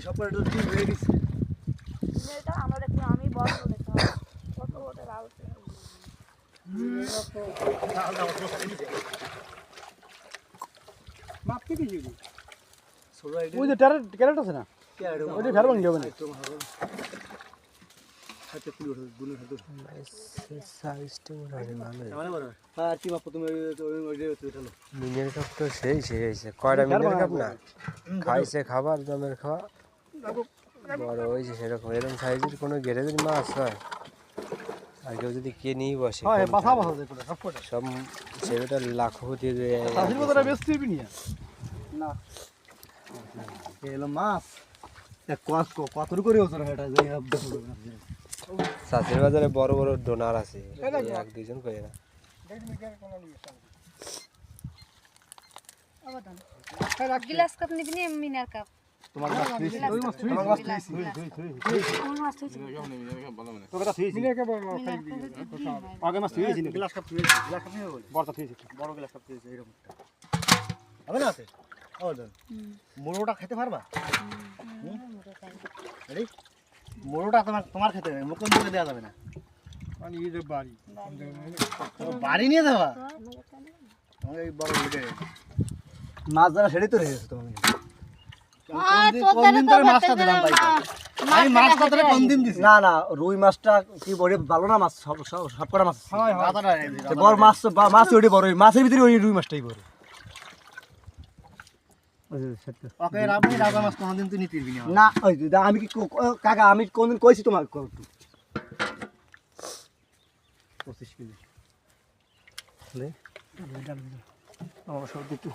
সবকটা তো ঠিক হয়ে গেছে। এটা আমরা দেখি আমি বড় করে কত বড় লাল মাপ কি দিবি ছোট আইডি ওই যে ক্যারেট আছে না ওই যে ফের ভাঙ যাবে না হাতে পুরো গুলো হাতে সাইজটা মোটামুটি ভালো মানে বড় আর কি মাপ তুমি ওই উঠালো মিনের কাপ তো সেই হয়েছে কয়টা মিনের কাপ না খাইছে খাবার দমের খাওয়া বড় হয়েছে সেরকম এরকম সাইজের কোনো গ্যারেজের মাছ হয় আর কেউ যদি কে নিয়ে বসে হ্যাঁ বাসা বাসা যে পুরো সবকটা সব সেটা লাখপতি হয়ে চাষির মতটা বেশ দিবি না এলো মাছ কত করে ওজন এটা যে দেখো চাষের বাজারে বড় বড় ডোনার আছে এক দুইজন করে না গ্লাস কাপ নিবি না মিনার কাপ তোমার মাছ তুই ওই মাছ তুই মাছ তুই আমার মাছ হইছে তো কথা তুই মিলে কে বড় আগে মাছ তুই ছিল গ্লাস কাপ তুই গ্লাস কাপ নিয়ে বল বড় তুই বড় গ্লাস কাপ তুই এরকম হবে না আছে ও দেন মোড়োটা খেতে পারবা আরে মোড়োটা তোমার খেতে হবে মুখে মুখে দেওয়া যাবে না মানে এই যে বাড়ি বাড়ি নিয়ে যাবা আমাকে এই বড় লিখে মাছ ধরা সেটাই তো রেখেছো তুমি কোন দিন ধরে মাছটা দিলাম ভাই আমি মাছটা ধরে কোন দিন দিছি না না রুই মাছটা কি বড় ভালো না মাছ সবকটা মাছ হয় বড় মাছ মাছ ওইটা বড় মাছের ভিতরে ওই রুই মাছটাই বড় ওকে রাবি রাজা মাছ কোনদিন তুই নিতে দিবি না ওই আমি কি কাকা আমি কোনদিন কইছি তোমাকে 25 কেজি লে আমার সব দিতে